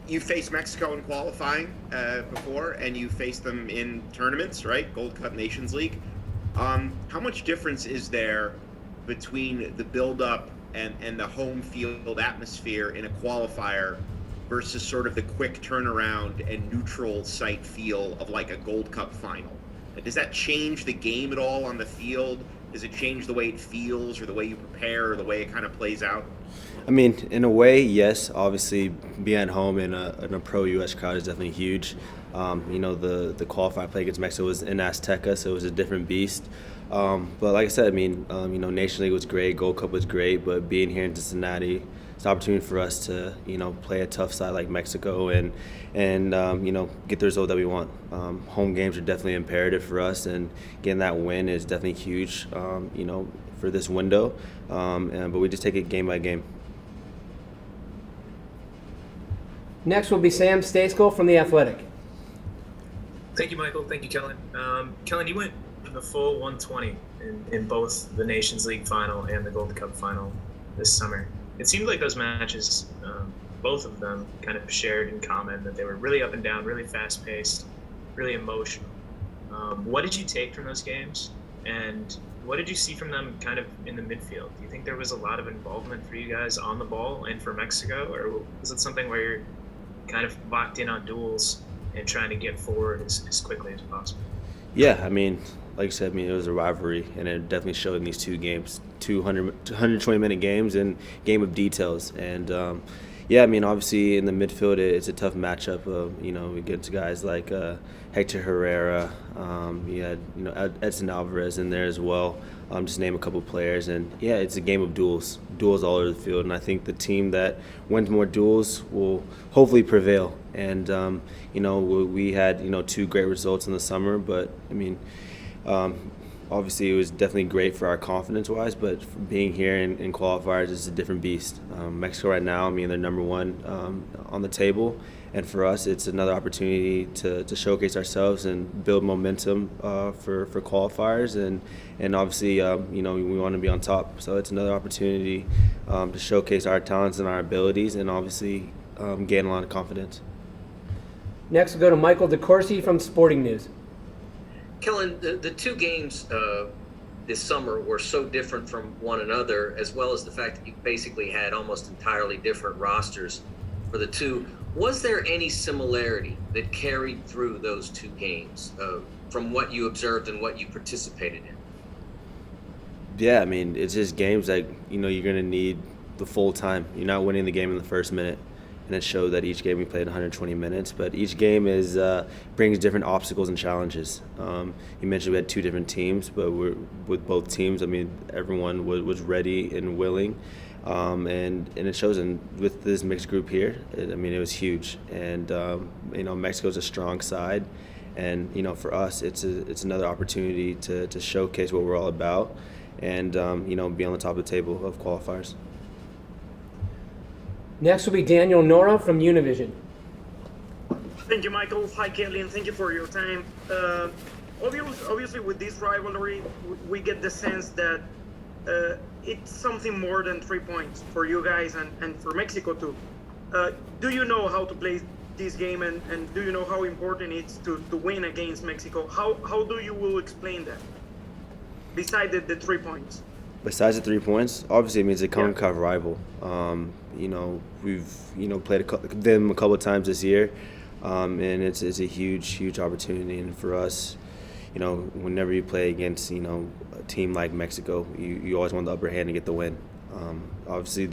you faced Mexico in qualifying before, and you faced them in tournaments, right? Gold Cup, Nations League. How much difference is there between the build-up and the home field atmosphere in a qualifier versus sort of the quick turnaround and neutral site feel of like a Gold Cup final? Does that change the game at all on the field? Does it change the way it feels or the way you prepare or the way it kind of plays out? I mean, in a way, yes. Obviously, being at home in a pro U.S. crowd is definitely huge. The qualifier play against Mexico was in Azteca, so it was a different beast. But like I said, I mean, Nation League was great, Gold Cup was great, but being here in Cincinnati, it's an opportunity for us to, play a tough side like Mexico and get the result that we want. Home games are definitely imperative for us, and getting that win is definitely huge, for this window. But we just take it game by game. Next will be Sam Stejskal from The Athletic. Thank you, Michael. Thank you, Kellyn. Kellyn, you went the full 120 in both the Nations League final and the Gold Cup final this summer. It seemed like those matches, both of them, kind of shared in common that they were really up and down, really fast-paced, really emotional. What did you take from those games, and what did you see from them kind of in the midfield? Do you think there was a lot of involvement for you guys on the ball and for Mexico, or was it something where you're kind of locked in on duels and trying to get forward as quickly as possible? Yeah, I mean, like you said, it was a rivalry, and it definitely showed in these two games, 120-minute games and game of details. And, obviously in the midfield, it's a tough matchup against guys like Hector Herrera. You had, Edson Alvarez in there as well. Just name a couple players. And, yeah, it's a game of duels all over the field. And I think the team that wins more duels will hopefully prevail. And, we had, two great results in the summer. But, obviously it was definitely great for our confidence-wise, but for being here in qualifiers is a different beast. Mexico right now, they're number one on the table, and for us it's another opportunity to showcase ourselves and build momentum for qualifiers, and obviously we want to be on top, so it's another opportunity to showcase our talents and our abilities, and obviously gain a lot of confidence. Next we'll go to Michael DeCourcy from Sporting News. Kellyn, the two games this summer were so different from one another, as well as the fact that you basically had almost entirely different rosters for the two. Was there any similarity that carried through those two games from what you observed and what you participated in? Yeah, it's just games that, you're going to need the full time. You're not winning the game in the first minute. And it showed that each game we played 120 minutes, but each game brings different obstacles and challenges. You mentioned we had two different teams, but with both teams, everyone was ready and willing, and it shows. And with this mixed group here, it was huge. And Mexico's a strong side, and for us, it's another opportunity to showcase what we're all about, and be on the top of the table of qualifiers. Next will be Daniel Nora from Univision. Thank you, Michael. Hi, Kellyn. Thank you for your time. Obviously, with this rivalry, we get the sense that it's something more than 3 points for you guys and for Mexico too. Do you know how to play this game, and do you know how important it's to win against Mexico? How do you will explain that, besides the 3 points? Besides the 3 points, obviously it's a CONCACAF rival. We've played them a couple of times this year, and it's a huge opportunity. And for us, whenever you play against a team like Mexico, you always want the upper hand to get the win. Obviously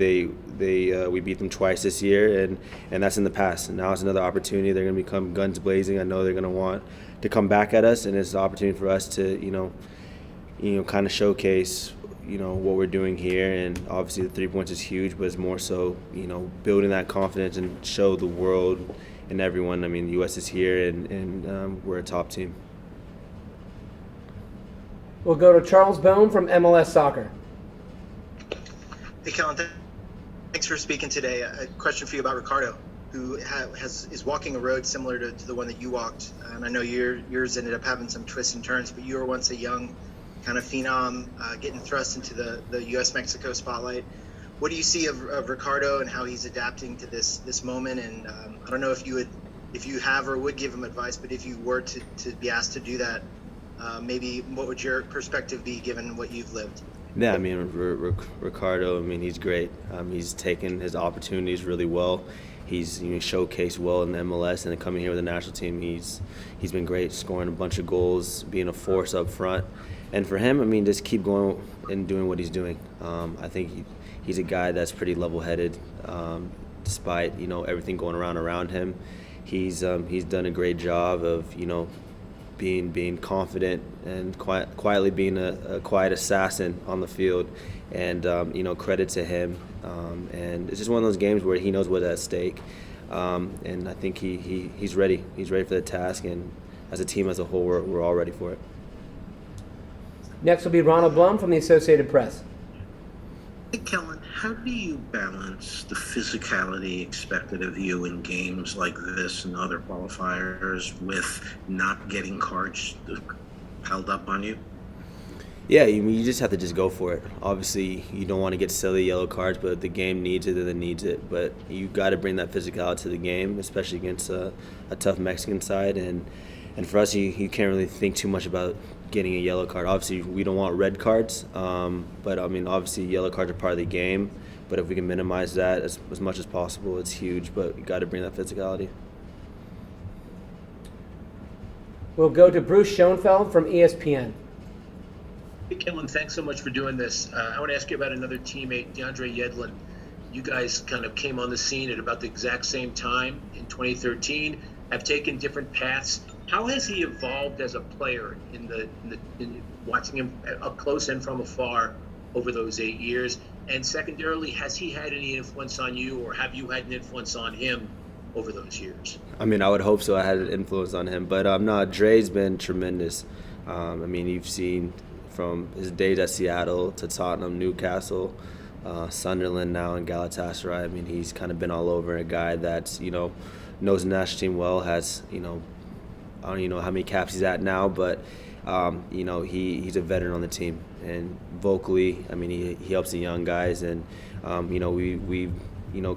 we beat them twice this year, and that's in the past. And now it's another opportunity. They're going to become guns blazing. I know they're going to want to come back at us, and it's an opportunity for us to kind of showcase what we're doing here. And obviously the 3 points is huge, but it's more so building that confidence and show the world and everyone. The U.S. is here, and we're a top team. We'll go to Charles Bone from MLS Soccer. Hey, Kellyn, thanks for speaking today. A question for you about Ricardo, who is walking a road similar to the one that you walked. And I know yours ended up having some twists and turns, but you were once a young kind of phenom, getting thrust into the U.S.-Mexico spotlight. what do you see of Ricardo and how he's adapting to this moment? And I don't know if you have or would give him advice, but if you were to be asked to do that, maybe what would your perspective be given what you've lived? Yeah, I mean, Ricardo, I mean, he's great. He's taken his opportunities really well. He's showcased well in the MLS, and then coming here with the national team, he's been great, scoring a bunch of goals, being a force up front. And for him, I mean, just keep going and doing what he's doing. I think he's a guy that's pretty level-headed, despite everything going around him. He's done a great job of being confident and quietly being a quiet assassin on the field, and credit to him. And it's just one of those games where he knows what's at stake, and I think he's ready. He's ready for the task, and as a team as a whole, we're all ready for it. Next will be Ronald Blum from the Associated Press. Hey, Kellyn, how do you balance the physicality expected of you in games like this and other qualifiers with not getting cards held up on you? Yeah, you just have to just go for it. Obviously, you don't want to get silly yellow cards, but if the game needs it, then it needs it. But you got to bring that physicality to the game, especially against a tough Mexican side. And for us, you can't really think too much about getting a yellow card. Obviously, we don't want red cards, but I mean, obviously, yellow cards are part of the game. But if we can minimize that as much as possible, it's huge. But you got to bring that physicality. We'll go to Bruce Schoenfeld from ESPN. Hey, Kellyn, thanks so much for doing this. I want to ask you about another teammate, DeAndre Yedlin. You guys kind of came on the scene at about the exact same time in 2013, have taken different paths. How has he evolved as a player in watching him up close and from afar over those 8 years? And secondarily, has he had any influence on you, or have you had an influence on him over those years? I mean, I would hope so. I had an influence on him, but Dre's been tremendous. I mean, you've seen from his days at Seattle to Tottenham, Newcastle, Sunderland, now in Galatasaray. I mean, he's kind of been all over. A guy that's knows the national team well. Has I don't even know how many caps he's at now, but he's a veteran on the team. And vocally, I mean, he helps the young guys, and we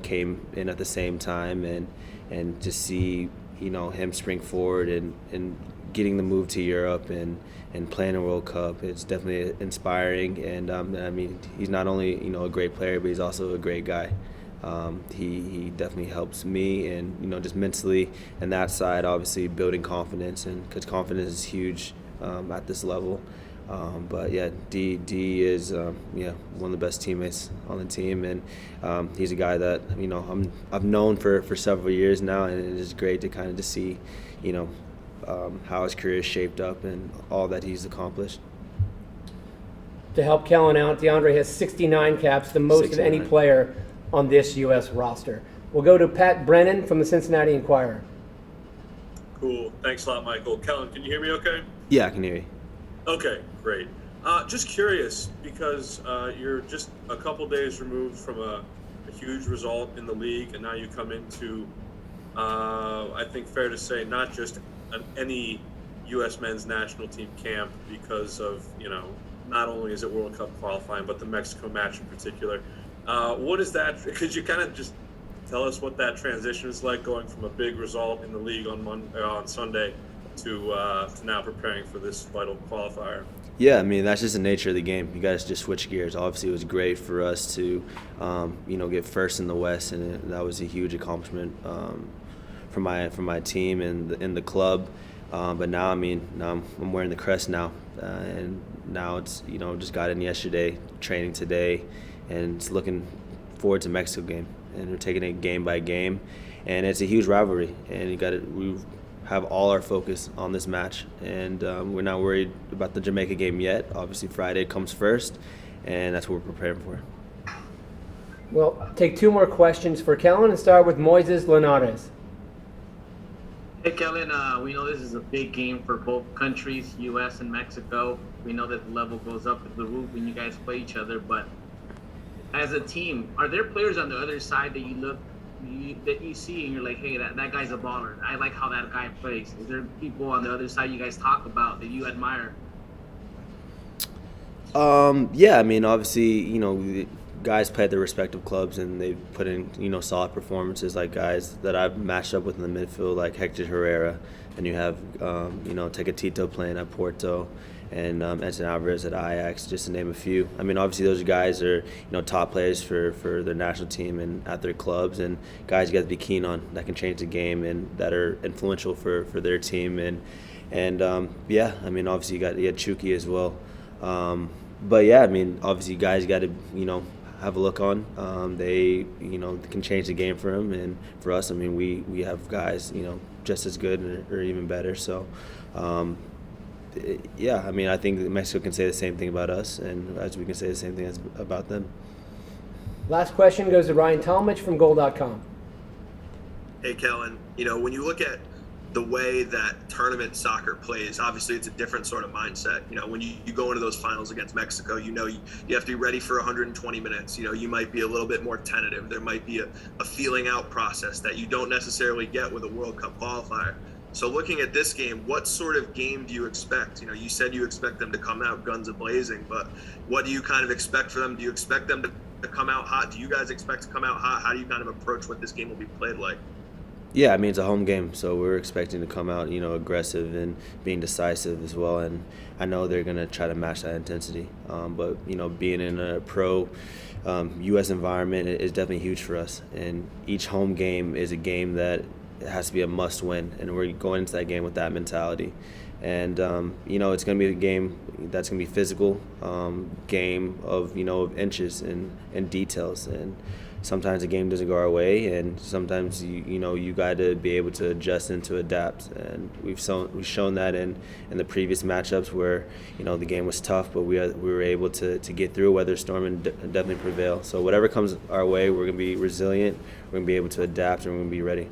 came in at the same time, and to see him spring forward and getting the move to Europe and playing a World Cup, it's definitely inspiring. And I mean, he's not only a great player, but he's also a great guy. He definitely helps me, and just mentally, and that side, obviously building confidence, and because confidence is huge at this level. But yeah, D is one of the best teammates on the team, and he's a guy that I've known for several years now, and it is great to kind of just see how his career is shaped up and all that he's accomplished. To help Kellyn out, DeAndre has 69 caps, the most 69. of any player on this U.S. roster. We'll go to Pat Brennan from the Cincinnati Enquirer. Cool. Thanks a lot, Michael. Kellyn, can you hear me okay? Yeah, I can hear you. Okay, great. Just curious, because you're just a couple days removed from a huge result in the league, and now you come into, I think fair to say, not just any U.S. men's national team camp because of, not only is it World Cup qualifying, but the Mexico match in particular. What is that? Could you kind of just tell us what that transition is like, going from a big result in the league on Sunday to now preparing for this vital qualifier? Yeah, I mean, that's just the nature of the game. You guys just switch gears. Obviously, it was great for us to, get first in the West, and that was a huge accomplishment for my team and in the club. But now, I'm wearing the crest now, and now it's just got in yesterday, training today, and it's looking forward to Mexico game, and we're taking it game by game, and it's a huge rivalry, and we have all our focus on this match, and we're not worried about the Jamaica game yet. Obviously, Friday comes first, and that's what we're preparing for. We'll take two more questions for Kellyn and start with Moises Linares. Hey, Kellyn, we know this is a big game for both countries, U.S. and Mexico. We know that the level goes up to the roof when you guys play each other, but as a team, are there players on the other side that you see and you're like, hey, that guy's a baller. I like how that guy plays. Is there people on the other side you guys talk about that you admire? Yeah, I mean, obviously, guys play at their respective clubs and they've put in solid performances, like guys that I've matched up with in the midfield, like Hector Herrera, and you have Tecatito playing at Porto, and Edson Alvarez at Ajax, just to name a few. I mean, obviously those guys are top players for their national team and at their clubs, and guys you got to be keen on that can change the game and that are influential for their team. And yeah, I mean, obviously you had Chucky as well. But yeah, I mean, obviously guys got to have a look on. They can change the game for them, and for us, I mean, we have guys just as good or even better. So. Yeah, I mean, I think that Mexico can say the same thing about us, and as we can say the same thing about them. Last question goes to Ryan Talmadge from Goal.com. Hey, Kellyn, when you look at the way that tournament soccer plays, obviously it's a different sort of mindset. When you go into those finals against Mexico, you have to be ready for 120 minutes. You might be a little bit more tentative. There might be a feeling out process that you don't necessarily get with a World Cup qualifier. So looking at this game, what sort of game do you expect? You said you expect them to come out guns a-blazing, but what do you kind of expect for them? Do you expect them to come out hot? Do you guys expect to come out hot? How do you kind of approach what this game will be played like? Yeah, I mean, it's a home game, so we're expecting to come out, aggressive and being decisive as well. And I know they're going to try to match that intensity. But, being in a pro U.S. environment is definitely huge for us. And each home game is a game that it has to be a must-win, and we're going into that game with that mentality. And it's going to be a game that's going to be physical, game of of inches and details. And sometimes the game doesn't go our way, and sometimes you got to be able to adjust and to adapt. And we've shown that in the previous matchups where the game was tough, but we were able to get through, weather storm, and definitely prevail. So whatever comes our way, we're going to be resilient. We're going to be able to adapt, and we're going to be ready.